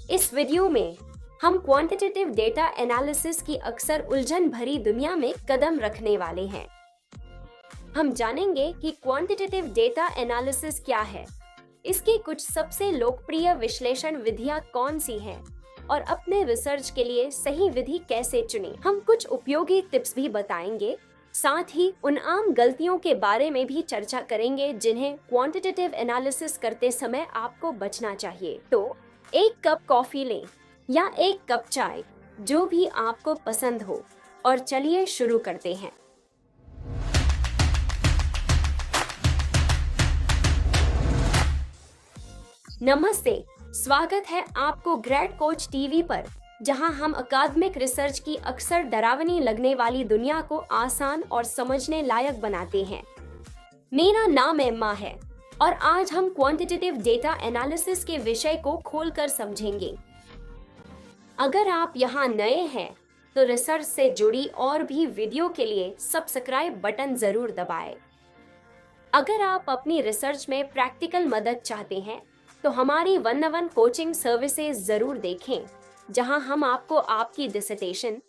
इस वीडियो में हम क्वांटिटेटिव डेटा एनालिसिस की अक्सर उलझन भरी दुनिया में कदम रखने वाले हैं। हम जानेंगे कि क्वांटिटेटिव डेटा एनालिसिस क्या है, इसकी कुछ सबसे लोकप्रिय विश्लेषण विधियां कौन सी हैं और अपने रिसर्च के लिए सही विधि कैसे चुनें। हम कुछ उपयोगी टिप्स भी बताएंगे, साथ ही उन आम गलतियों के बारे में भी चर्चा करेंगे जिन्हें क्वांटिटेटिव एनालिसिस करते समय आपको बचना चाहिए। तो एक कप कॉफी लें या एक कप चाय, जो भी आपको पसंद हो, और चलिए शुरू करते हैं। नमस्ते, स्वागत है आपको ग्रेड कोच टीवी पर, जहां हम अकादमिक रिसर्च की अक्सर डरावनी लगने वाली दुनिया को आसान और समझने लायक बनाते हैं। मेरा नाम एम्मा है और आज हम क्वांटिटेटिव डेटा एनालिसिस के विषय को खोलकर समझेंगे। अगर आप यहाँ नए हैं तो रिसर्च से जुड़ी और भी वीडियो के लिए सब्सक्राइब बटन जरूर दबाएं। अगर आप अपनी रिसर्च में प्रैक्टिकल मदद चाहते हैं तो हमारी 1-on-1 कोचिंग सर्विसेज जरूर देखें, जहां हम आपको आपकी डिसर्टेशन,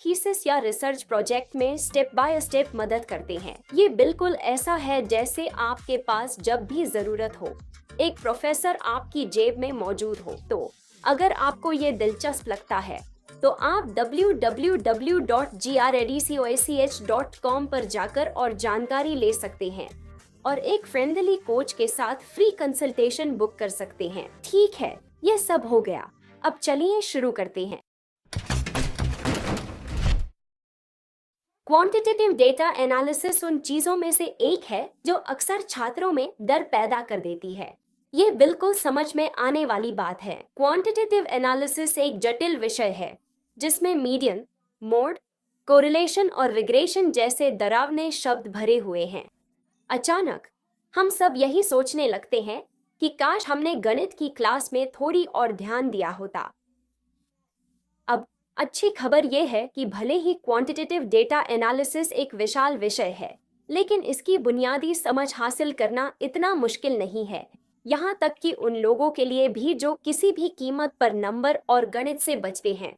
थीसिस या रिसर्च प्रोजेक्ट में स्टेप बाय स्टेप मदद करते हैं। ये बिल्कुल ऐसा है जैसे आपके पास जब भी जरूरत हो एक प्रोफेसर आपकी जेब में मौजूद हो। तो अगर आपको ये दिलचस्प लगता है तो आप www.gradcoach.com पर जाकर और जानकारी ले सकते हैं और एक फ्रेंडली कोच के साथ फ्री कंसल्टेशन बुक कर सकते हैं। ठीक है, ये सब हो गया, अब चलिए शुरू करते हैं। क्वांटिटेटिव डेटा एनालिसिस उन चीजों में से एक है जो अक्सर छात्रों में डर पैदा कर देती है। ये बिल्कुल समझ में आने वाली बात है। क्वांटिटेटिव एनालिसिस एक जटिल विषय है जिसमें मीडियन, मोड, कोरिलेशन और रिग्रेशन जैसे डरावने शब्द भरे हुए हैं। अचानक हम सब यही सोचने लगते हैं कि काश हमने गणित की क्लास में थोड़ी और ध्यान दिया होता। अब अच्छी खबर यह है कि भले ही क्वांटिटेटिव डेटा एनालिसिस एक विशाल विषय है, लेकिन इसकी बुनियादी समझ हासिल करना इतना मुश्किल नहीं है, यहाँ तक कि उन लोगों के लिए भी जो किसी भी कीमत पर नंबर और गणित से बचते हैं।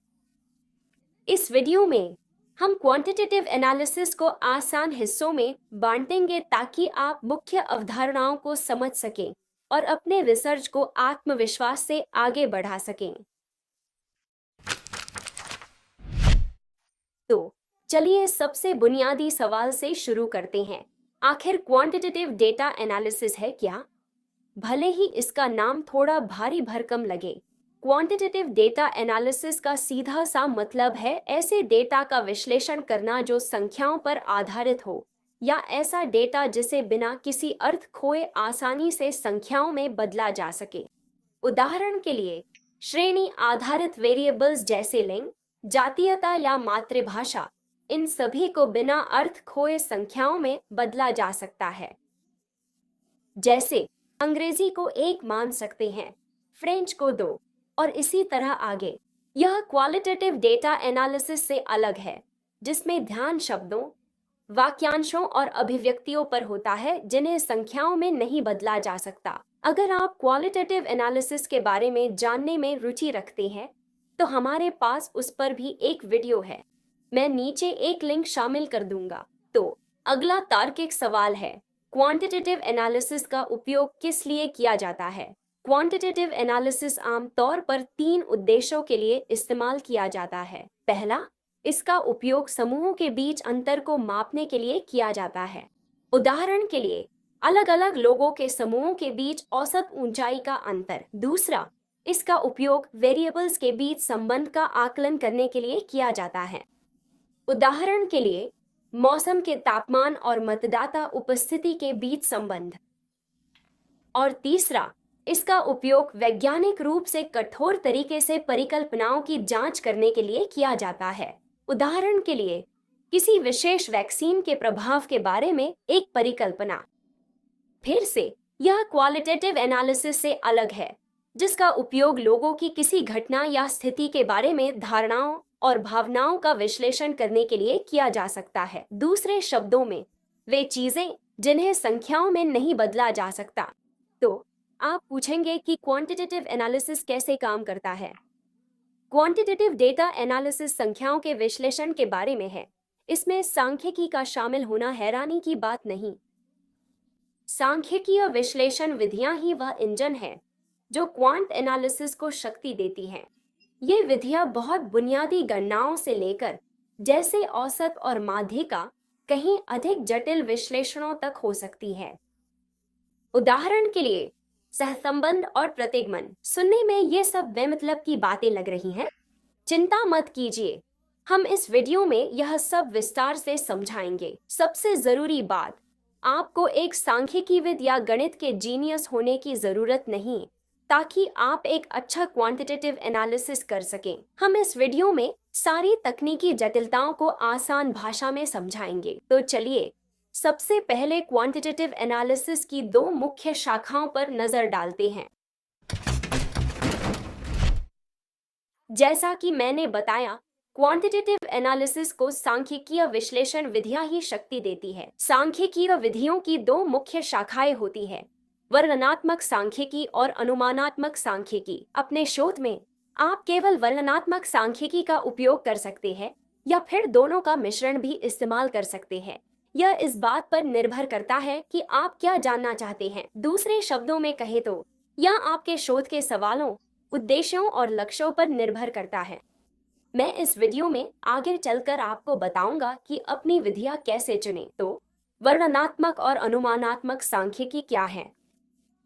इस वीडियो में हम क्वांटिटेटिव एनालिसिस को आसान हिस्सों में बांटेंगे ताकि आप मुख्य अवधारणाओं को समझ सकें और अपने रिसर्च को आत्मविश्वास से आगे बढ़ा सकें। तो चलिए सबसे बुनियादी सवाल से शुरू करते हैं। आखिर क्वांटिटेटिव डेटा एनालिसिस है क्या? भले ही इसका नाम थोड़ा भारी भरकम लगे, क्वांटिटेटिव डेटा एनालिसिस का सीधा सा मतलब है ऐसे डेटा का विश्लेषण करना जो संख्याओं पर आधारित हो, या ऐसा डेटा जिसे बिना किसी अर्थ खोए आसानी से संख्याओं में बदला जा सके। उदाहरण के लिए, श्रेणी आधारित वेरिएबल्स जैसे लिंग, जातीयता या मातृभाषा, इन सभी को बिना अर्थ खोए संख्याओं में बदला जा सकता है। जैसे अंग्रेजी को 1 मान सकते हैं, फ्रेंच को 2, और इसी तरह आगे। यह क्वालिटेटिव डेटा एनालिसिस से अलग है, जिसमें ध्यान शब्दों, वाक्यांशों और अभिव्यक्तियों पर होता है जिन्हें संख्याओं में नहीं बदला जा सकता। अगर आप क्वालिटेटिव एनालिसिस के बारे में जानने में रुचि रखते हैं तो हमारे पास उस पर भी एक वीडियो है, मैं नीचे एक लिंक शामिल कर दूंगा। तो अगला तार्किक सवाल है, क्वांटिटेटिव एनालिसिस का उपयोग किस लिए किया जाता है? क्वांटिटेटिव एनालिसिस आमतौर पर 3 उद्देश्यों के लिए इस्तेमाल किया जाता है। पहला, इसका उपयोग समूहों के बीच अंतर को मापने के लिए किया जाता है। उदाहरण के लिए, अलग अलग लोगों के समूहों के बीच औसत ऊंचाई का अंतर। दूसरा, इसका उपयोग वेरिएबल्स के बीच संबंध का आकलन करने के लिए किया जाता है। उदाहरण के लिए, मौसम के तापमान और मतदाता उपस्थिति के बीच संबंध। और तीसरा, इसका उपयोग वैज्ञानिक रूप से कठोर तरीके से परिकल्पनाओं की जांच करने के लिए किया जाता है। उदाहरण के लिए, किसी विशेष वैक्सीन के प्रभाव के बारे में एक परिकल्पना। फिर से, यह क्वालिटेटिव एनालिसिस से अलग है, जिसका उपयोग लोगों की किसी घटना या स्थिति के बारे में धारणाओं और भावनाओं का विश्लेषण करने के लिए किया जा सकता है। दूसरे शब्दों में, वे चीजें जिन्हें संख्याओं में नहीं बदला जा सकता। तो आप पूछेंगे कि क्वांटिटेटिव एनालिसिस कैसे काम करता है? क्वांटिटेटिव डेटा एनालिसिस संख्याओं के विश्लेषण के बारे में है। इसमें सांख्यिकी का शामिल होना हैरानी की बात नहीं। सांख्यिकीय विश्लेषण विधियां ही वह इंजन है जो क्वांट एनालिसिस को शक्ति देती हैं। ये विधियां बहुत बुनियादी गणनाओं से लेकर जैसे औसत और माध्य का कहीं अधिक जटिल विश्लेषणों तक हो सकती है। उदाहरण के लिए सहसंबंध और प्रतिगमन। सुनने में ये सब बेमतलब की बातें लग रही हैं। चिंता मत कीजिए, हम इस वीडियो में यह सब विस्तार से समझाएंगे। सबसे जरूरी बात, आपको एक सांख्यिकीविद या गणित के जीनियस होने की जरूरत नहीं ताकि आप एक अच्छा क्वांटिटेटिव एनालिसिस कर सकें। हम इस वीडियो में सारी तकनीकी जटिलताओं को आसान भाषा में समझाएंगे। तो चलिए सबसे पहले क्वांटिटेटिव एनालिसिस की दो मुख्य शाखाओं पर नजर डालते हैं। जैसा कि मैंने बताया, क्वांटिटेटिव एनालिसिस को सांख्यिकीय विश्लेषण विधियां ही शक्ति देती है। सांख्यिकीय विधियों की दो मुख्य शाखाएं होती है, वर्णनात्मक सांख्यिकी और अनुमानात्मक सांख्यिकी। अपने शोध में आप केवल वर्णनात्मक सांख्यिकी का उपयोग कर सकते हैं या फिर दोनों का मिश्रण भी इस्तेमाल कर सकते हैं। यह इस बात पर निर्भर करता है कि आप क्या जानना चाहते हैं। दूसरे शब्दों में कहे तो यह आपके शोध के सवालों, उद्देश्यों और लक्ष्यों पर निर्भर करता है। मैं इस वीडियो में आगे चलकर आपको बताऊंगा कि अपनी विधियां कैसे चुनें। तो वर्णनात्मक और अनुमानात्मक सांख्यिकी क्या है?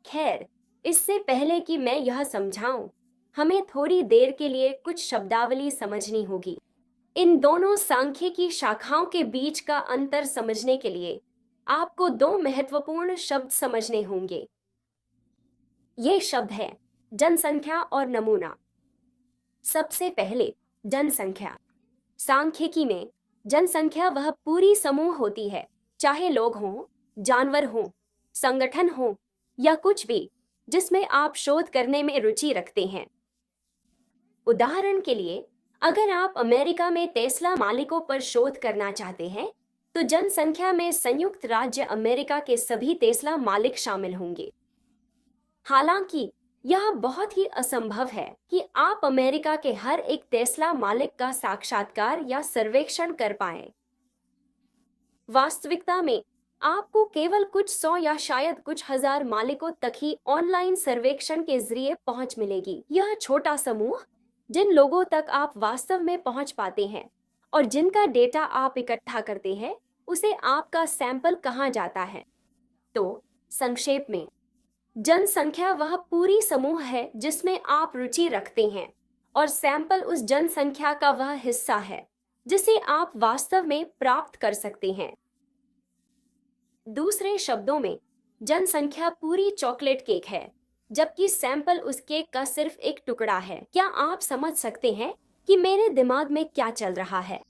खैर, इससे पहले कि मैं यह समझाऊं, हमें थोड़ी देर के लिए कुछ शब्दावली समझनी होगी। इन दोनों सांख्यिकी शाखाओं के बीच का अंतर समझने के लिए आपको दो महत्वपूर्ण शब्द समझने होंगे। ये शब्द है जनसंख्या और नमूना। सबसे पहले जनसंख्या। सांख्यिकी में जनसंख्या वह पूरी समूह होती है, चाहे लोग हों, जानवर हों, संगठन हों या कुछ भी जिसमें आप शोध करने में रुचि रखते हैं। उदाहरण के लिए, अगर आप अमेरिका में टेस्ला मालिकों पर शोध करना चाहते हैं तो जनसंख्या में संयुक्त राज्य अमेरिका के सभी टेस्ला मालिक शामिल होंगे। हालांकि यह बहुत ही असंभव है कि आप अमेरिका के हर एक टेस्ला मालिक का साक्षात्कार या सर्वेक्षण कर पाएं। वास्तविकता में आपको केवल कुछ सौ या शायद कुछ हजार मालिकों तक ही ऑनलाइन सर्वेक्षण के जरिए पहुंच मिलेगी। यह छोटा समूह जिन लोगों तक आप वास्तव में पहुंच पाते हैं और जिनका डेटा आप इकट्ठा करते हैं, उसे आपका सैंपल कहा जाता है। तो संक्षेप में, जनसंख्या वह पूरी समूह है जिसमें आप रुचि रखते हैं और सैंपल उस जनसंख्या का वह हिस्सा है जिसे आप वास्तव में प्राप्त कर सकते हैं। दूसरे शब्दों में, जनसंख्या पूरी चॉकलेट केक है जबकि सैंपल उस केक का सिर्फ एक टुकड़ा है। क्या आप समझ सकते हैं कि मेरे दिमाग में क्या चल रहा है?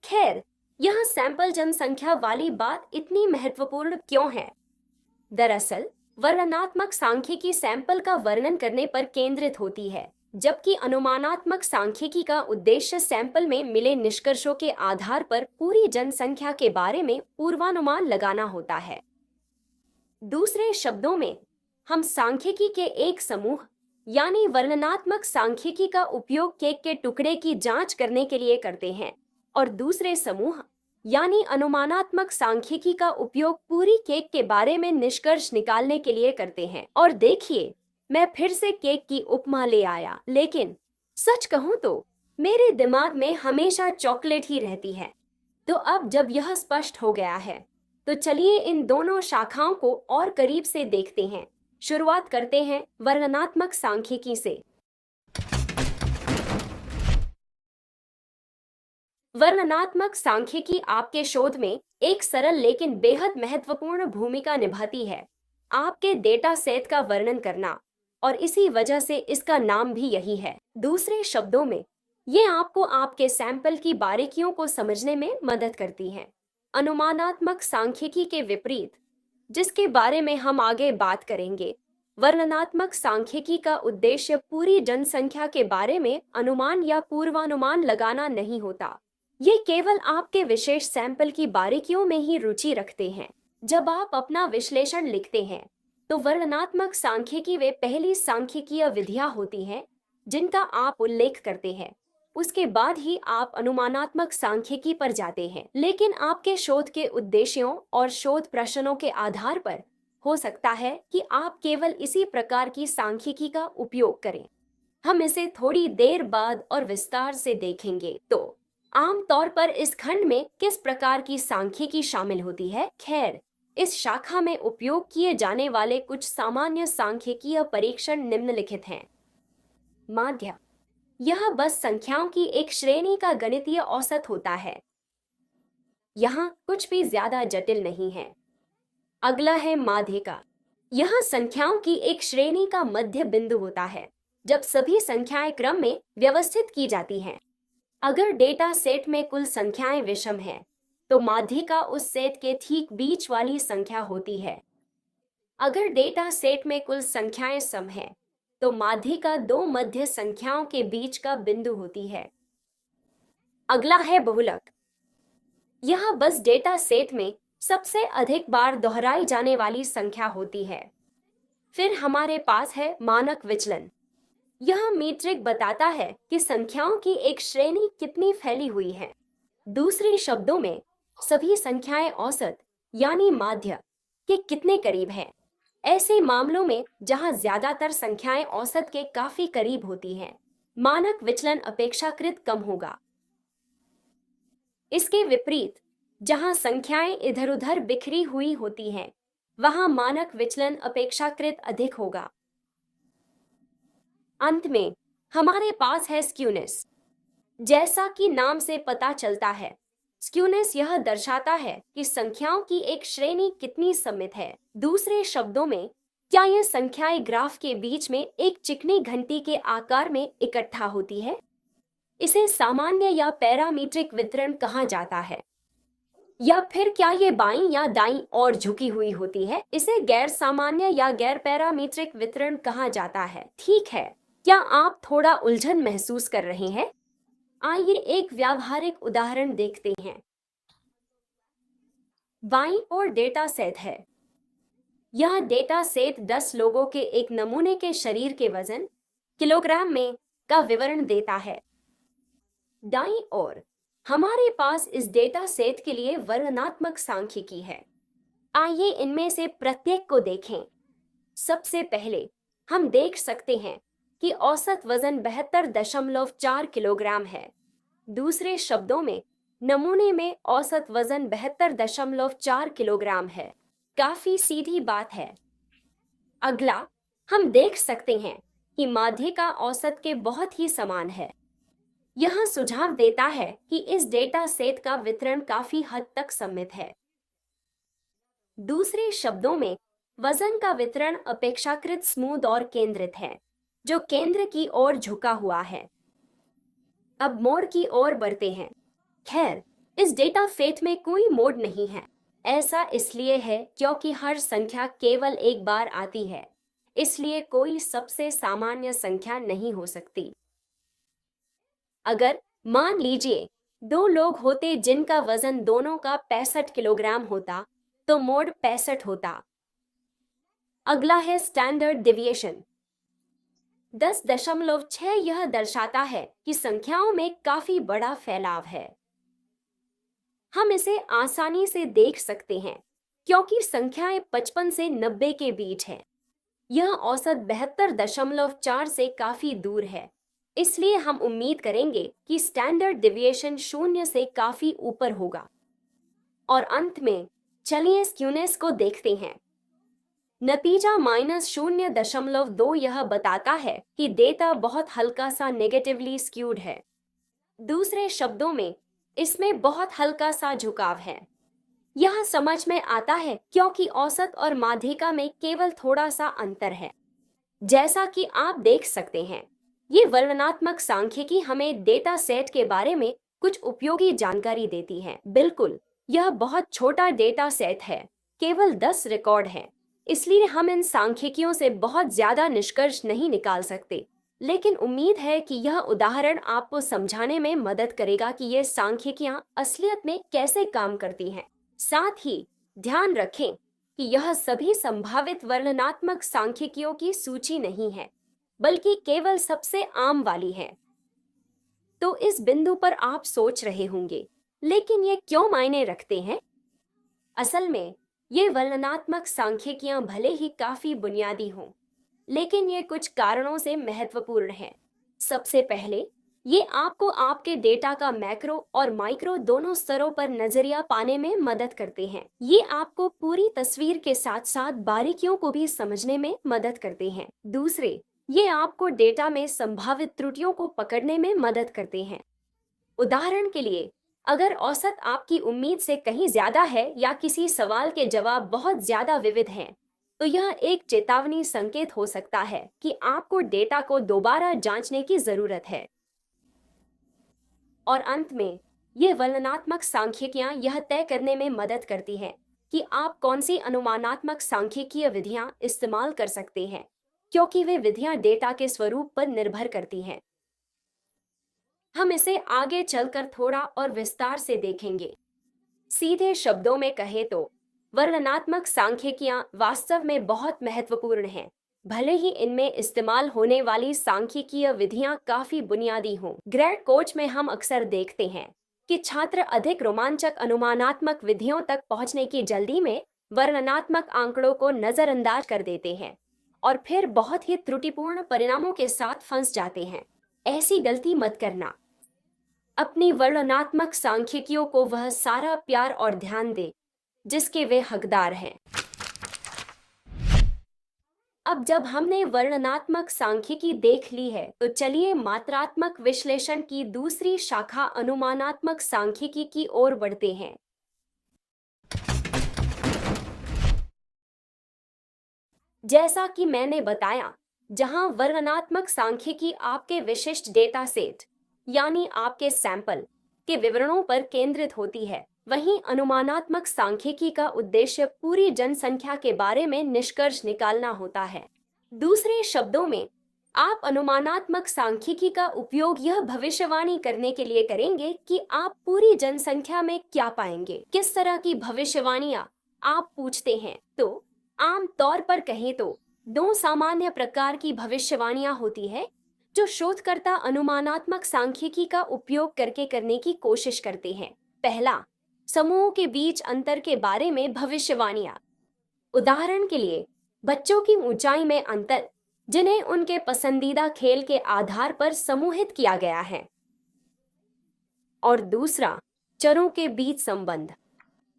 खैर, यह सैंपल जनसंख्या वाली बात इतनी महत्वपूर्ण क्यों है? दरअसल वर्णनात्मक सांख्यिकी सैंपल का वर्णन करने पर केंद्रित होती है, जबकि अनुमानात्मक सांख्यिकी का उद्देश्य सैंपल में मिले निष्कर्षों के आधार पर पूरी जनसंख्या के बारे में पूर्वानुमान लगाना होता है। दूसरे शब्दों में, हम सांख्यिकी के एक समूह यानी वर्णनात्मक सांख्यिकी का उपयोग केक के टुकड़े की जांच करने के लिए करते हैं और दूसरे समूह यानी अनुमानात्मक सांख्यिकी का उपयोग पूरी केक के बारे में निष्कर्ष निकालने के लिए करते हैं। और देखिए, मैं फिर से केक की उपमा ले आया, लेकिन सच कहूं तो मेरे दिमाग में हमेशा चॉकलेट ही रहती है। तो अब जब यह स्पष्ट हो गया है, तो चलिए इन दोनों शाखाओं को और करीब से देखते हैं। शुरुआत करते हैं वर्णनात्मक सांख्यिकी से। वर्णनात्मक सांख्यिकी आपके शोध में एक सरल लेकिन बेहद महत्वपूर्ण भूमिका निभाती है, आपके डेटा सेट का वर्णन करना, और इसी वजह से इसका नाम भी यही है। दूसरे शब्दों में, ये आपको आपके सैंपल की बारीकियों को समझने में मदद करती है। अनुमानात्मक सांख्यिकी के विपरीत, जिसके बारे में हम आगे बात करेंगे, वर्णनात्मक सांख्यिकी का उद्देश्य पूरी जनसंख्या के बारे में अनुमान या पूर्वानुमान लगाना नहीं होता। ये केवल आपके विशेष सैंपल की बारीकियों में ही रुचि रखते हैं। जब आप अपना विश्लेषण लिखते हैं, तो वर्णनात्मक सांख्यिकी वे पहली सांख्यिकीय विधियां होती हैं जिनका आप उल्लेख करते हैं। उसके बाद ही आप अनुमानात्मक सांख्यिकी पर जाते हैं। लेकिन आपके शोध के उद्देश्यों और शोध प्रश्नों के आधार पर हो सकता है कि आप केवल इसी प्रकार की सांख्यिकी का उपयोग करें। हम इसे थोड़ी देर बाद और विस्तार से देखेंगे। तो आमतौर पर इस खंड में किस प्रकार की सांख्यिकी शामिल होती है? खैर, इस शाखा में उपयोग किए जाने वाले कुछ सामान्य सांख्यिकीय परीक्षण निम्नलिखित हैं। माध्य, यह बस संख्याओं की एक श्रेणी का गणितीय औसत होता है। यहाँ कुछ भी ज्यादा जटिल नहीं है। अगला है माध्यिका। यह संख्याओं की एक श्रेणी का मध्य बिंदु होता है जब सभी संख्याएं क्रम में व्यवस्थित की जाती हैं। अगर डेटा सेट में कुल संख्याएं विषम हैं, तो माध्यिका उस सेट के ठीक बीच वाली संख्या होती है। अगर डेटा सेट में कुल संख्याएं सम हैं, तो माध्यिका दो मध्य संख्याओं के बीच का बिंदु होती है। अगला है बहुलक। यह बस डेटा सेट में सबसे अधिक बार दोहराई जाने वाली संख्या होती है। फिर हमारे पास है मानक विचलन। यह मीट्रिक बताता है कि संख्याओं की एक श्रेणी कितनी फैली हुई है। दूसरे शब्दों में, सभी संख्याएं औसत यानी माध्य के कितने करीब हैं। ऐसे मामलों में जहां ज्यादातर संख्याएं औसत के काफी करीब होती हैं, मानक विचलन अपेक्षाकृत कम होगा। इसके विपरीत, जहां संख्याएं इधर-उधर बिखरी हुई होती हैं, वहां मानक विचलन अपेक्षाकृत अधिक होगा। अंत में हमारे पास है स्क्यूनेस। जैसा कि नाम से पता चलता है, स्क्यूनेस यह दर्शाता है कि संख्याओं की एक श्रेणी कितनी सममित है। दूसरे शब्दों में, क्या यह संख्याएं ग्राफ के बीच में एक चिकनी घंटी के आकार में इकट्ठा होती है? इसे सामान्य या पैरामीट्रिक वितरण कहा जाता है। या फिर क्या ये बाईं या दाईं ओर झुकी हुई होती है? इसे गैर सामान्य या गैर पैरामीट्रिक वितरण कहा जाता है। ठीक है, क्या आप थोड़ा उलझन महसूस कर रहे हैं? आइए एक व्यावहारिक उदाहरण देखते हैं। बाईं ओर डेटा सेट है। यह डेटा सेट 10 लोगों के एक नमूने के शरीर के वजन किलोग्राम में का विवरण देता है। दाईं ओर हमारे पास इस डेटा सेट के लिए वर्णनात्मक सांख्यिकी है। आइए इनमें से प्रत्येक को देखें। सबसे पहले हम देख सकते हैं कि औसत वजन 72.4 किलोग्राम है। दूसरे शब्दों में, नमूने में औसत वजन 72.4 किलोग्राम है। काफी सीधी बात है। अगला, हम देख सकते हैं कि माध्यिका औसत के बहुत ही समान है। यह सुझाव देता है कि इस डेटा सेट का वितरण काफी हद तक सममित है। दूसरे शब्दों में, वजन का वितरण अपेक्षाकृत स्मूथ और केंद्रित है, जो केंद्र की ओर झुका हुआ है। अब मोड़ की ओर बढ़ते हैं। खैर, इस डेटा सेट में कोई मोड़ नहीं है। ऐसा इसलिए है क्योंकि हर संख्या केवल एक बार आती है, इसलिए कोई सबसे सामान्य संख्या नहीं हो सकती। अगर मान लीजिए 2 लोग होते जिनका वजन दोनों का 65 किलोग्राम होता, तो मोड 65 होता। अगला है स्टैंडर्ड डिविएशन। 10.6 यह दर्शाता है कि संख्याओं में काफी बड़ा फैलाव है। हम इसे आसानी से देख सकते हैं क्योंकि संख्याएं 55 से 90 के बीच है। यह औसत 72.4 से काफी दूर है, इसलिए हम उम्मीद करेंगे कि स्टैंडर्ड डिविएशन 0 से काफी ऊपर होगा। और अंत में चलिए स्क्यूनेस को देखते हैं। नतीजा -0.2 यह बताता है कि डेटा बहुत हल्का सा नेगेटिवली स्क्यूड है। दूसरे शब्दों में, इसमें बहुत हल्का सा झुकाव है। यह समझ में आता है क्योंकि औसत और माध्यिका में केवल थोड़ा सा अंतर है। जैसा कि आप देख सकते हैं, ये वर्णनात्मक सांख्यिकी हमें डेटा सेट के बारे में कुछ उपयोगी जानकारी देती है। बिल्कुल, यह बहुत छोटा डेटा सेट है, केवल 10 रिकॉर्ड हैं, इसलिए हम इन सांख्यिकियों से बहुत ज्यादा निष्कर्ष नहीं निकाल सकते। लेकिन उम्मीद है कि यह उदाहरण आपको समझाने में मदद करेगा कि ये सांख्यिकियां असलियत में कैसे काम करती हैं। साथ ही ध्यान रखें कि यह सभी संभावित वर्णनात्मक सांख्यिकियों की सूची नहीं है। बल्कि केवल सबसे आम वाली है। तो इस बिंदु पर आप सोच रहे होंगे, लेकिन ये क्यों मायने रखते हैं? असल में ये वर्णनात्मक सांख्यिकियां भले ही काफी बुनियादी हों, लेकिन ये कुछ कारणों से महत्वपूर्ण है। सबसे पहले, ये आपको आपके डेटा का मैक्रो और माइक्रो दोनों स्तरों पर नजरिया पाने में मदद करते हैं। ये आपको पूरी तस्वीर के साथ साथ बारीकियों को भी समझने में मदद करते हैं। दूसरे, ये आपको डेटा में संभावित त्रुटियों को पकड़ने में मदद करते हैं। उदाहरण के लिए, अगर औसत आपकी उम्मीद से कहीं ज्यादा है या किसी सवाल के जवाब बहुत ज्यादा विविध हैं, तो यह एक चेतावनी संकेत हो सकता है कि आपको डेटा को दोबारा जांचने की जरूरत है। और अंत में, ये वर्णनात्मक सांख्यिकियां यह तय करने में मदद करती हैं कि आप कौन सी अनुमानात्मक सांख्यिकीय विधियां इस्तेमाल कर सकते हैं, क्योंकि वे विधियां डेटा के स्वरूप पर निर्भर करती हैं। हम इसे आगे चलकर थोड़ा और विस्तार से देखेंगे। सीधे शब्दों में कहें तो वर्णनात्मक सांख्यिकियां वास्तव में बहुत महत्वपूर्ण हैं, भले ही इनमें इस्तेमाल होने वाली सांख्यिकीय विधियां काफी बुनियादी हों। ग्रेड कोच में हम अक्सर देखते हैं कि छात्र अधिक रोमांचक अनुमानात्मक विधियों तक पहुंचने की जल्दी में वर्णनात्मक आंकड़ों को नजरअंदाज कर देते हैं और फिर बहुत ही त्रुटिपूर्ण परिणामों के साथ फंस जाते हैं। ऐसी गलती मत करना। अपनी वर्णनात्मक सांख्यिकियों को वह सारा प्यार और ध्यान दे जिसके वे हकदार हैं। अब जब हमने वर्णनात्मक सांख्यिकी देख ली है, तो चलिए मात्रात्मक विश्लेषण की दूसरी शाखा अनुमानात्मक सांख्यिकी की ओर बढ़ते हैं। जैसा कि मैंने बताया, जहां वर्णनात्मक सांख्यिकी आपके विशिष्ट डेटा सेट यानी आपके सैंपल के विवरणों पर केंद्रित होती है, वहीं अनुमानात्मक सांख्यिकी का उद्देश्य पूरी जनसंख्या के बारे में निष्कर्ष निकालना होता है। दूसरे शब्दों में, आप अनुमानात्मक सांख्यिकी का उपयोग यह भविष्यवाणी करने के लिए करेंगे कि आप पूरी जनसंख्या में क्या पाएंगे। किस तरह की भविष्यवाणियां आप पूछते हैं? तो आम तौर पर कहें तो दो सामान्य प्रकार की भविष्यवाणियां होती है जो शोधकर्ता अनुमानात्मक सांख्यिकी का उपयोग करके करने की कोशिश करते हैं। पहला, समूहों के बीच अंतर के बारे में भविष्यवाणियां। उदाहरण के लिए, बच्चों की ऊंचाई में अंतर जिन्हें उनके पसंदीदा खेल के आधार पर समूहित किया गया है। और दूसरा, चरों के बीच संबंध।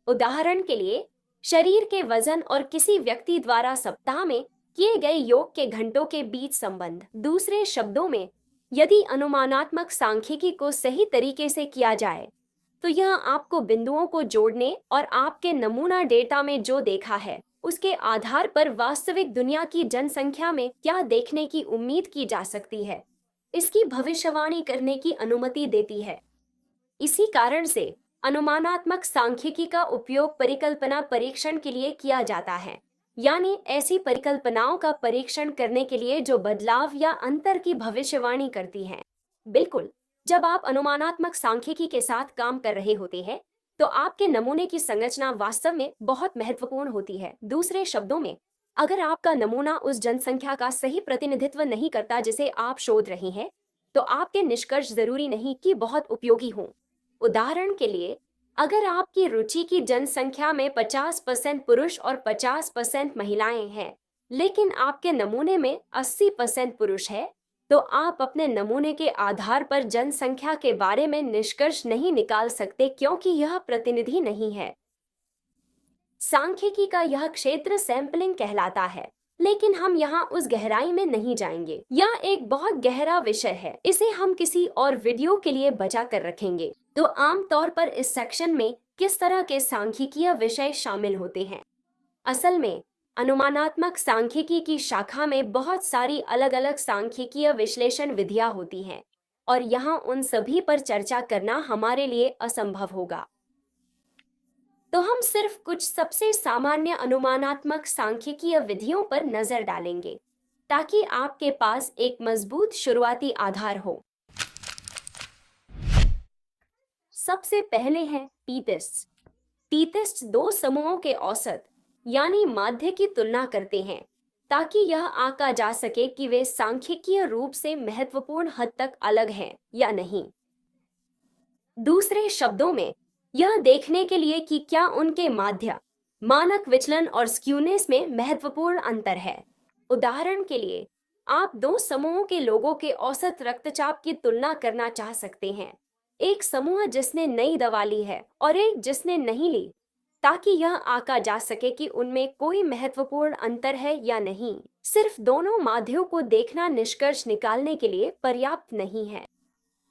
उदाहरण के लिए, शरीर के वजन और किसी व्यक्ति द्वारा सप्ताह में किए गए योग के घंटों के बीच संबंध। दूसरे शब्दों में, यदि अनुमानात्मक सांख्यिकी को सही तरीके से किया जाए, तो यह आपको बिंदुओं को जोड़ने और आपके नमूना डेटा में जो देखा है उसके आधार पर वास्तविक दुनिया की जनसंख्या में क्या देखने की उम्मीद की जा सकती है, इसकी भविष्यवाणी करने की अनुमति देती है। इसी कारण से अनुमानात्मक सांख्यिकी का उपयोग परिकल्पना परीक्षण के लिए किया जाता है, यानी ऐसी परिकल्पनाओं का परीक्षण करने के लिए जो बदलाव या अंतर की भविष्यवाणी करती हैं। बिल्कुल, जब आप अनुमानात्मक सांख्यिकी के साथ काम कर रहे होते हैं, तो आपके नमूने की संरचना वास्तव में बहुत महत्वपूर्ण होती है। दूसरे शब्दों में, अगर आपका नमूना उस जनसंख्या का सही प्रतिनिधित्व नहीं करता जिसे आप शोध रहे हैं, तो आपके निष्कर्ष जरूरी नहीं कि बहुत उपयोगी हों। उदाहरण के लिए, अगर आपकी रुचि की जनसंख्या में 50% पुरुष और 50% महिलाएं हैं, लेकिन आपके नमूने में 80% पुरुष है, तो आप अपने नमूने के आधार पर जनसंख्या के बारे में निष्कर्ष नहीं निकाल सकते क्योंकि यह प्रतिनिधि नहीं है। सांख्यिकी का यह क्षेत्र सैंपलिंग कहलाता है, लेकिन हम यहाँ उस गहराई में नहीं जाएंगे। यह एक बहुत गहरा विषय है, इसे हम किसी और वीडियो के लिए बचा कर रखेंगे। तो आमतौर पर इस सेक्शन में किस तरह के सांख्यिकीय विषय शामिल होते हैं? असल में अनुमानात्मक सांख्यिकी की शाखा में बहुत सारी अलग अलग सांख्यिकीय विश्लेषण विधियां होती हैं, और यहाँ उन सभी पर चर्चा करना हमारे लिए असंभव होगा। तो हम सिर्फ कुछ सबसे सामान्य अनुमानात्मक सांख्यिकीय विधियों पर नजर डालेंगे, ताकि आपके पास एक मजबूत शुरुआती आधार हो। सबसे पहले है टी-टेस्ट। टी-टेस्ट दो समूहों के औसत यानी माध्य की तुलना करते हैं, ताकि यह आंका जा सके कि वे सांख्यिकीय रूप से महत्वपूर्ण हद तक अलग हैं या नहीं। दूसरे शब्दों में, यह देखने के लिए कि क्या उनके माध्य, मानक विचलन और स्क्यूनेस में महत्वपूर्ण अंतर है। उदाहरण के लिए, आप दो समूहों के लोगों के औसत रक्तचाप की तुलना करना चाह सकते हैं, एक समूह जिसने नई दवा ली है और एक जिसने नहीं ली, ताकि यह आंका जा सके कि उनमें कोई महत्वपूर्ण अंतर है या नहीं। सिर्फ दोनों माध्यों को देखना निष्कर्ष निकालने के लिए पर्याप्त नहीं है।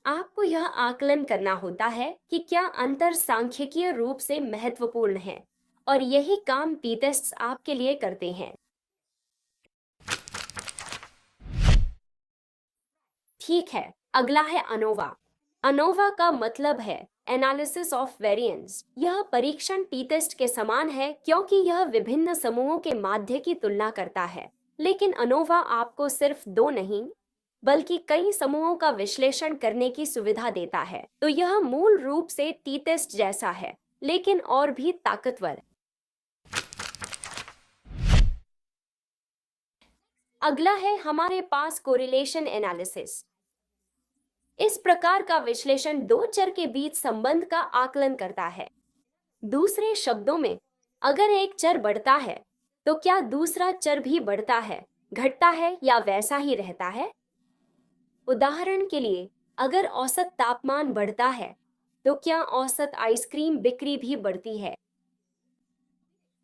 आपको यह आकलन करना होता है कि क्या अंतर सांख्यिकीय रूप से महत्वपूर्ण है, और यही काम टी-टेस्ट्स आपके लिए करते हैं। ठीक है, अगला है अनोवा। अनोवा का मतलब है एनालिसिस ऑफ वेरिएंस। यह परीक्षण टी-टेस्ट के समान है क्योंकि यह विभिन्न समूहों के माध्य की तुलना करता है, लेकिन अनोवा आपको सिर्फ दो नहीं बल्कि कई समूहों का विश्लेषण करने की सुविधा देता है। तो यह मूल रूप से टी-टेस्ट जैसा है, लेकिन और भी ताकतवर। अगला है हमारे पास कोरिलेशन एनालिसिस। इस प्रकार का विश्लेषण दो चर के बीच संबंध का आकलन करता है। दूसरे शब्दों में, अगर एक चर बढ़ता है तो क्या दूसरा चर भी बढ़ता है, घटता है या वैसा ही रहता है। उदाहरण के लिए, अगर औसत तापमान बढ़ता है तो क्या औसत आइसक्रीम बिक्री भी बढ़ती है।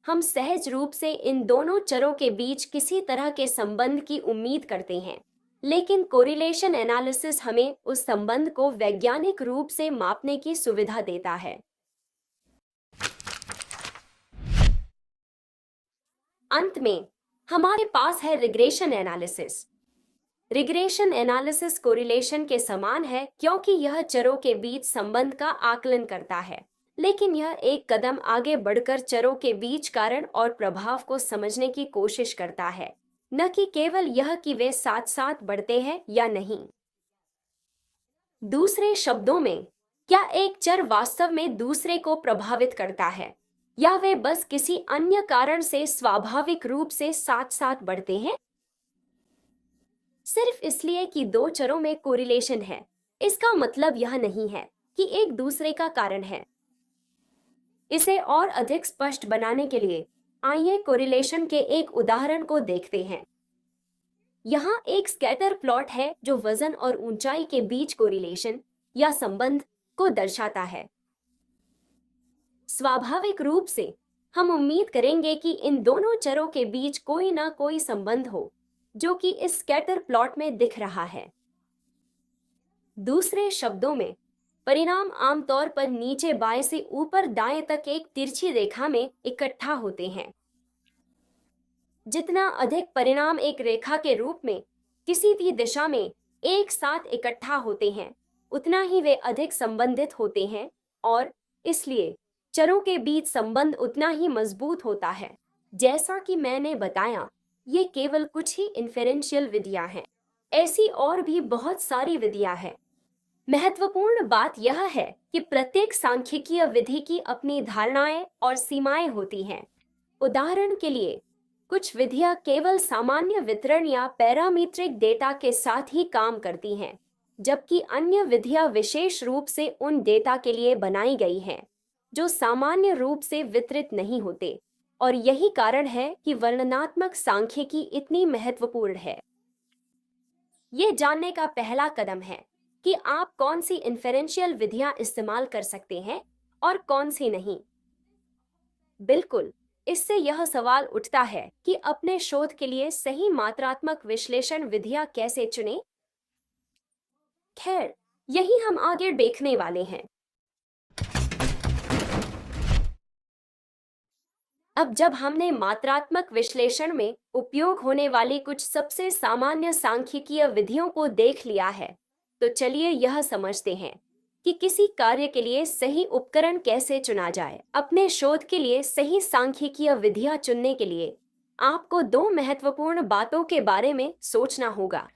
हम सहज रूप से इन दोनों चरों के बीच किसी तरह के संबंध की उम्मीद करते हैं, लेकिन कोरिलेशन एनालिसिस हमें उस संबंध को वैज्ञानिक रूप से मापने की सुविधा देता है। अंत में हमारे पास है regression analysis. Regression analysis correlation के समान है क्योंकि यह चरों के बीच संबंध का आकलन करता है, लेकिन यह एक कदम आगे बढ़कर चरों के बीच कारण और प्रभाव को समझने की कोशिश करता है, न कि केवल यह कि वे साथ साथ बढ़ते हैं या नहीं। दूसरे शब्दों में, क्या एक चर वास्तव में दूसरे को प्रभावित करता है या वे बस किसी अन्य कारण से स्वाभाविक रूप से साथ साथ बढ़ते हैं। सिर्फ इसलिए कि दो चरों में कोरिलेशन है, इसका मतलब यह नहीं है कि एक दूसरे का कारण है। इसे और अधिक स्पष्ट बनाने के लिए आइए कोरिलेशन के एक उदाहरण को देखते हैं। यहाँ एक स्कैटर प्लॉट है जो वजन और ऊंचाई के बीच कोरिलेशन या संबंध को दर्शाता है। स्वाभाविक रूप से हम उम्मीद करेंगे कि इन दोनों चरों के बीच कोई ना कोई संबंध हो, जो कि इस स्कैटर प्लॉट में दिख रहा है। दूसरे शब्दों में, परिणाम आमतौर पर नीचे बाएं से ऊपर दाएं तक एक तिरछी रेखा में इकट्ठा होते हैं। जितना अधिक परिणाम एक रेखा के रूप में किसी भी दिशा में एक साथ इकट्ठा होते हैं, उतना ही वे अधिक संबंधित होते हैं और इसलिए चरों के बीच संबंध उतना ही मजबूत होता है। जैसा कि मैंने बताया, ये केवल कुछ ही इन्फेरेंशियल विधियां हैं। ऐसी और भी बहुत सारी विधियां हैं। महत्वपूर्ण बात यह है कि प्रत्येक सांख्यिकीय विधि की अपनी धारणाएं और सीमाएं होती हैं। उदाहरण के लिए, कुछ विधियां केवल सामान्य वितरण या पैरामीट्रिक डेटा के साथ ही काम करती हैं, जबकि अन्य विधियां विशेष रूप से उन डेटा के लिए बनाई गई हैं जो सामान्य रूप से वितरित नहीं होते, और यही कारण है कि वर्णनात्मक सांख्यिकी इतनी महत्वपूर्ण है। ये जानने का पहला कदम है कि आप कौन सी इन्फेरेंशियल विधियां इस्तेमाल कर सकते हैं और कौन सी नहीं। बिल्कुल, इससे यह सवाल उठता है कि अपने शोध के लिए सही मात्रात्मक विश्लेषण विधियां कैसे चुनें। खैर, यही हम आगे देखने वाले हैं। अब जब हमने मात्रात्मक विश्लेषण में उपयोग होने वाली कुछ सबसे सामान्य सांख्यिकीय विधियों को देख लिया है, तो चलिए यह समझते हैं कि किसी कार्य के लिए सही उपकरण कैसे चुना जाए। अपने शोध के लिए सही सांख्यिकीय विधियां चुनने के लिए आपको दो महत्वपूर्ण बातों के बारे में सोचना होगा।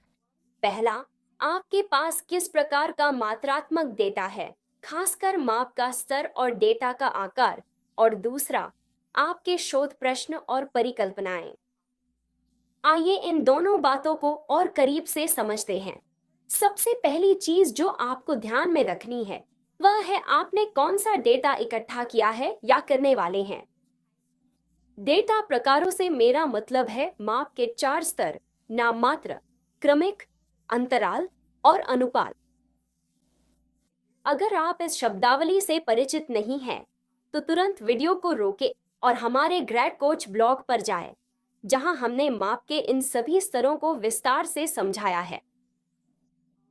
पहला, आपके पास किस प्रकार का मात्रात्मक डेटा है, खासकर माप का स्तर और डेटा का आकार। और दूसरा, आपके शोध प्रश्न और परिकल्पनाएं। आइए इन दोनों बातों को और करीब से समझते हैं। सबसे पहली चीज जो आपको ध्यान में रखनी है वह है आपने कौन सा डेटा इकट्ठा किया है या करने वाले हैं। डेटा प्रकारों से मेरा मतलब है माप के 4 स्तर: नाममात्र, क्रमिक, अंतराल और अनुपात। अगर आप इस शब्दावली से परिचित नहीं हैं, तो तुरंत वीडियो को रोकें और हमारे ग्रेड कोच ब्लॉग पर जाएं, जहां हमने माप के इन सभी स्तरों को विस्तार से समझाया है।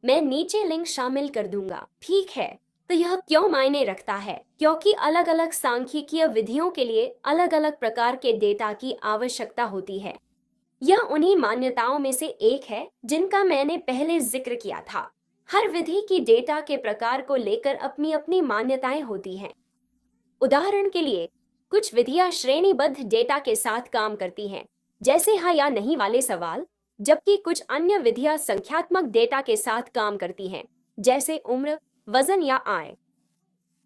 मैं नीचे लिंक शामिल कर दूंगा। ठीक है, तो यह क्यों मायने रखता है? क्योंकि अलग अलग सांख्यिकीय विधियों के लिए अलग अलग प्रकार के डेटा की आवश्यकता होती है। यह उन्हीं मान्यताओं में से एक है जिनका मैंने पहले जिक्र किया था। हर विधि की डेटा के प्रकार को लेकर अपनी अपनी मान्यताएं होती हैं। उदाहरण के लिए, कुछ विधियां श्रेणीबद्ध डेटा के साथ काम करती हैं, जैसे हाँ या नहीं वाले सवाल, जबकि कुछ अन्य विधियां संख्यात्मक डेटा के साथ काम करती हैं, जैसे उम्र, वजन या आय।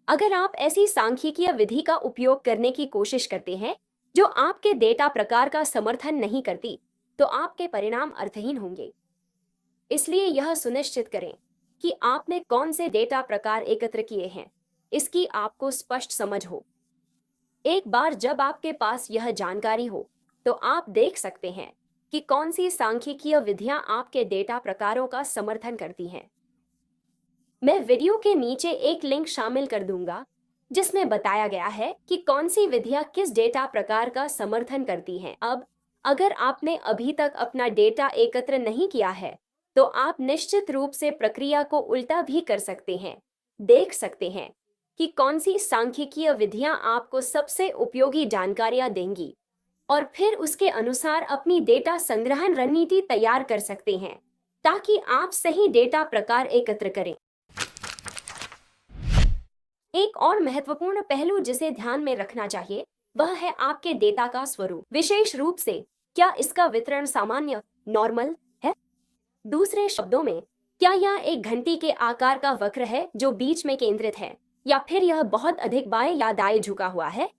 अगर आप ऐसी सांख्यिकीय विधि का उपयोग करने की कोशिश करते हैं जो आपके डेटा प्रकार का समर्थन नहीं करती, तो आपके परिणाम अर्थहीन होंगे। इसलिए यह सुनिश्चित करें कि आपने कौन से डेटा प्रकार एकत्र किए हैं, इसकी आपको स्पष्ट समझ हो। एक बार जब आपके पास यह जानकारी हो, तो आप देख सकते हैं कि कौन सी सांख्यिकीय विधियां आपके डेटा प्रकारों का समर्थन करती हैं। मैं वीडियो के नीचे एक लिंक शामिल कर दूंगा जिसमें बताया गया है कि कौन सी विधियां किस डेटा प्रकार का समर्थन करती हैं। अब अगर आपने अभी तक अपना डेटा एकत्र नहीं किया है, तो आप निश्चित रूप से प्रक्रिया को उल्टा भी कर सकते हैं। देख सकते हैं कि कौन सी सांख्यिकीय विधियां आपको सबसे उपयोगी जानकारियां देंगी और फिर उसके अनुसार अपनी डेटा संग्रहण रणनीति तैयार कर सकते हैं ताकि आप सही डेटा प्रकार एकत्र करें। एक और महत्वपूर्ण पहलू जिसे ध्यान में रखना चाहिए वह है आपके डेटा का स्वरूप। विशेष रूप से, क्या इसका वितरण सामान्य, नॉर्मल है? दूसरे शब्दों में, क्या यह एक घंटी के आकार का वक्र है जो बीच में केंद्रित है, या फिर यह बहुत अधिक बाएं या दाएं झुका हुआ है?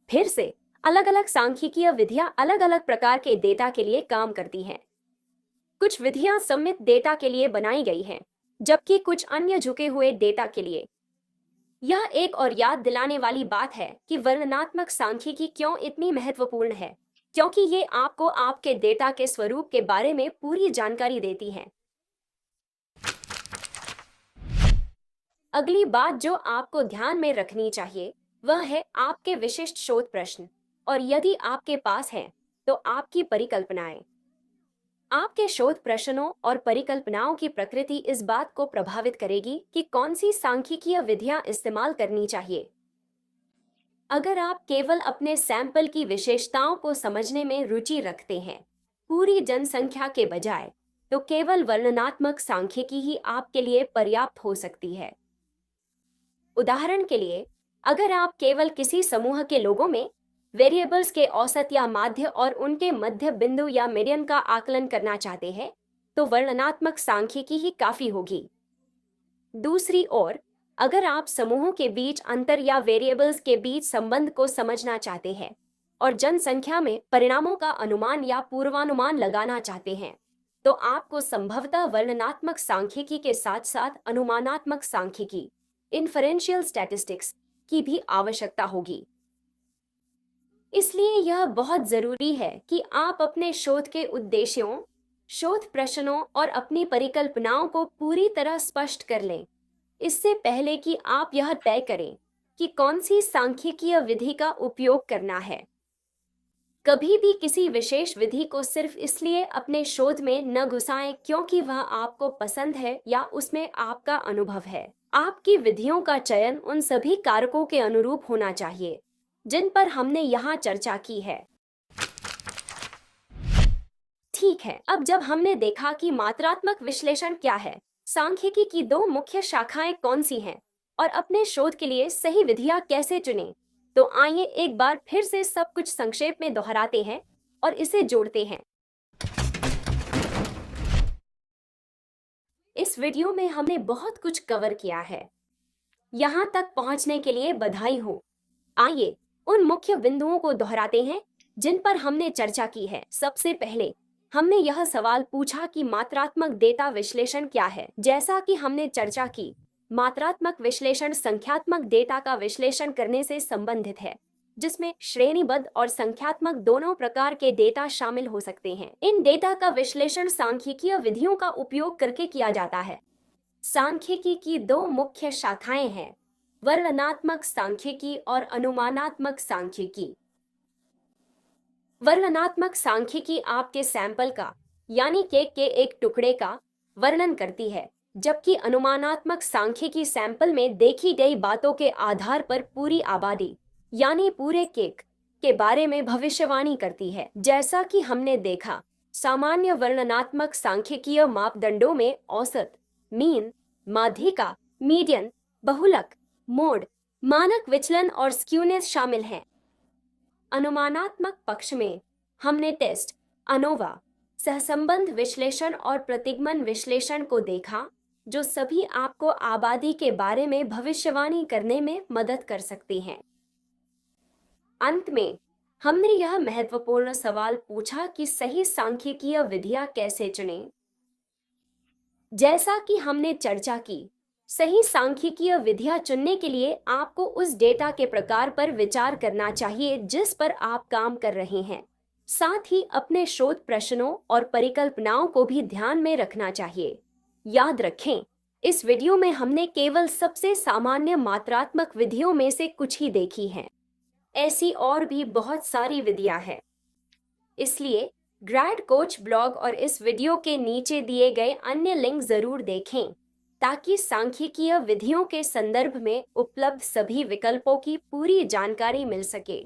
फिर से, अलग अलग सांख्यिकीय विधियां अलग अलग प्रकार के डेटा के लिए काम करती हैं। कुछ विधियां सममित डेटा के लिए बनाई गई हैं, जबकि कुछ अन्य झुके हुए डेटा के लिए। यह एक और याद दिलाने वाली बात है कि वर्णनात्मक सांख्यिकी क्यों इतनी महत्वपूर्ण है, क्योंकि ये आपको आपके डेटा के स्वरूप के बारे में पूरी जानकारी देती है। अगली बात जो आपको ध्यान में रखनी चाहिए वह है आपके विशिष्ट शोध प्रश्न, और यदि आपके पास है तो आपकी परिकल्पनाएं। आपके शोध प्रश्नों और परिकल्पनाओं की प्रकृति इस बात को प्रभावित करेगी कि कौन सी सांख्यिकीय विधियां इस्तेमाल करनी चाहिए। अगर आप केवल अपने सैंपल की विशेषताओं को समझने में रुचि रखते हैं, पूरी जनसंख्या के बजाय, तो केवल वर्णनात्मक सांख्यिकी ही आपके लिए पर्याप्त हो सकती है। उदाहरण के लिए, अगर आप केवल किसी समूह के लोगों में वेरिएबल्स के औसत या माध्य और उनके मध्य बिंदु या मीडियन का आकलन करना चाहते हैं, तो वर्णनात्मक सांख्यिकी ही काफी होगी। दूसरी ओर, अगर आप समूहों के बीच अंतर या वेरिएबल्स के बीच संबंध को समझना चाहते हैं और जनसंख्या में परिणामों का अनुमान या पूर्वानुमान लगाना चाहते हैं, तो आपको संभवतः वर्णनात्मक सांख्यिकी के साथ साथ अनुमानात्मक सांख्यिकी, इन्फरेंशियल स्टैटिस्टिक्स की भी आवश्यकता होगी। इसलिए यह बहुत जरूरी है कि आप अपने शोध के उद्देश्यों, शोध प्रश्नों और अपनी परिकल्पनाओं को पूरी तरह स्पष्ट कर लें, इससे पहले कि आप यह तय करें कि कौन सी सांख्यिकीय विधि का उपयोग करना है। कभी भी किसी विशेष विधि को सिर्फ इसलिए अपने शोध में न घुसाएं क्योंकि वह आपको पसंद है या उसमें आपका अनुभव है। आपकी विधियों का चयन उन सभी कारकों के अनुरूप होना चाहिए जिन पर हमने यहाँ चर्चा की है। ठीक है, अब जब हमने देखा कि मात्रात्मक विश्लेषण क्या है, सांख्यिकी की दो मुख्य शाखाएं कौन सी हैं और अपने शोध के लिए सही विधियां कैसे चुनें, तो आइए एक बार फिर से सब कुछ संक्षेप में दोहराते हैं और इसे जोड़ते हैं। इस वीडियो में हमने बहुत कुछ कवर किया है। यहाँ तक पहुँचने के लिए बधाई हो। आइए उन मुख्य बिंदुओं को दोहराते हैं जिन पर हमने चर्चा की है। सबसे पहले हमने यह सवाल पूछा कि मात्रात्मक डेटा विश्लेषण क्या है। जैसा कि हमने चर्चा की, मात्रात्मक विश्लेषण संख्यात्मक डेटा का विश्लेषण करने से संबंधित है, जिसमें श्रेणीबद्ध और संख्यात्मक दोनों प्रकार के डेटा शामिल हो सकते हैं। इन डेटा का विश्लेषण सांख्यिकीय विधियों का उपयोग करके किया जाता है। सांख्यिकी की दो मुख्य शाखाएं हैं, वर्णनात्मक सांख्यिकी और अनुमानात्मक सांख्यिकी। वर्णनात्मक सांख्यिकी आपके सैंपल का यानी केक के एक टुकड़े का वर्णन करती है, जबकि अनुमानात्मक सांख्यिकी सैंपल में देखी गई बातों के आधार पर पूरी आबादी यानी पूरे केक के बारे में भविष्यवाणी करती है। जैसा कि हमने देखा, सामान्य वर्णनात्मक सांख्यिकीय मापदंडों में औसत, मीन, माध्यिका, मीडियन, बहुलक, मोड, मानक विचलन और स्क्यूनेस शामिल हैं। अनुमानात्मक पक्ष में हमने टेस्ट, अनोवा, सहसंबंध विश्लेषण और प्रतिगमन विश्लेषण को देखा, जो सभी आपको आबादी के बारे में भविष्यवाणी करने में मदद कर सकती हैं। अंत में हमने यह महत्वपूर्ण सवाल पूछा कि सही सांख्यिकीय विधियां कैसे चुनें। जैसा कि हमने चर्चा की, सही सांख्यिकीय विधियां चुनने के लिए आपको उस डेटा के प्रकार पर विचार करना चाहिए जिस पर आप काम कर रहे हैं। साथ ही अपने शोध प्रश्नों और परिकल्पनाओं को भी ध्यान में रखना चाहिए। याद रखें, इस वीडियो में हमने केवल सबसे सामान्य मात्रात्मक विधियों में से कुछ ही देखी हैं। ऐसी और भी बहुत सारी विधियां हैं। इसलिए ग्रैड कोच ब्लॉग और इस वीडियो के नीचे दिए गए अन्य लिंक जरूर देखें, ताकि सांख्यिकीय विधियों के संदर्भ में उपलब्ध सभी विकल्पों की पूरी जानकारी मिल सके।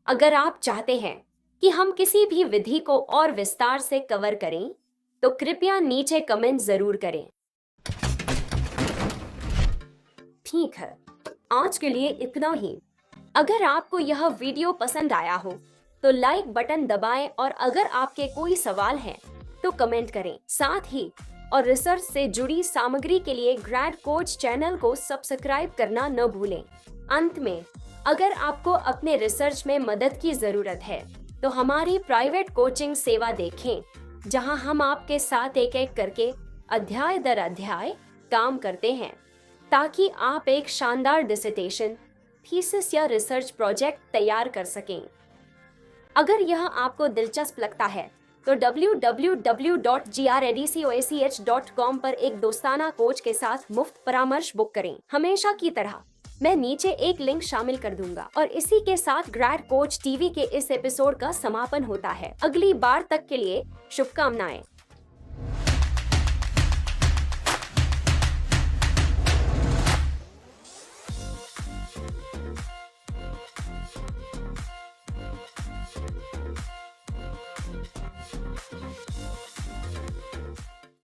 अगर आप चाहते हैं कि हम किसी भी विधि को और विस्तार से कवर करें, तो कृपया नीचे कमेंट जरूर करें। ठीक है, आज के लिए इतना ही। अगर आपको यह वीडियो पसंद आया हो तो लाइक बटन दबाएं और अगर आपके कोई सवाल हैं तो कमेंट करें। साथ ही और रिसर्च से जुड़ी सामग्री के लिए ग्रैड कोच चैनल को सब्सक्राइब करना न भूलें। अंत में, अगर आपको अपने रिसर्च में मदद की जरूरत है तो हमारी प्राइवेट कोचिंग सेवा देखें, जहां हम आपके साथ एक एक करके अध्याय दर अध्याय काम करते हैं, ताकि आप एक शानदार डिसर्टेशन, थीसिस या रिसर्च प्रोजेक्ट तैयार कर सकें। अगर यह आपको दिलचस्प लगता है तो www.gredcoach.com पर एक दोस्ताना कोच के साथ मुफ्त परामर्श बुक करें। हमेशा की तरह मैं नीचे एक लिंक शामिल कर दूंगा। और इसी के साथ ग्रैड कोच टीवी के इस एपिसोड का समापन होता है। अगली बार तक के लिए शुभकामनाएं।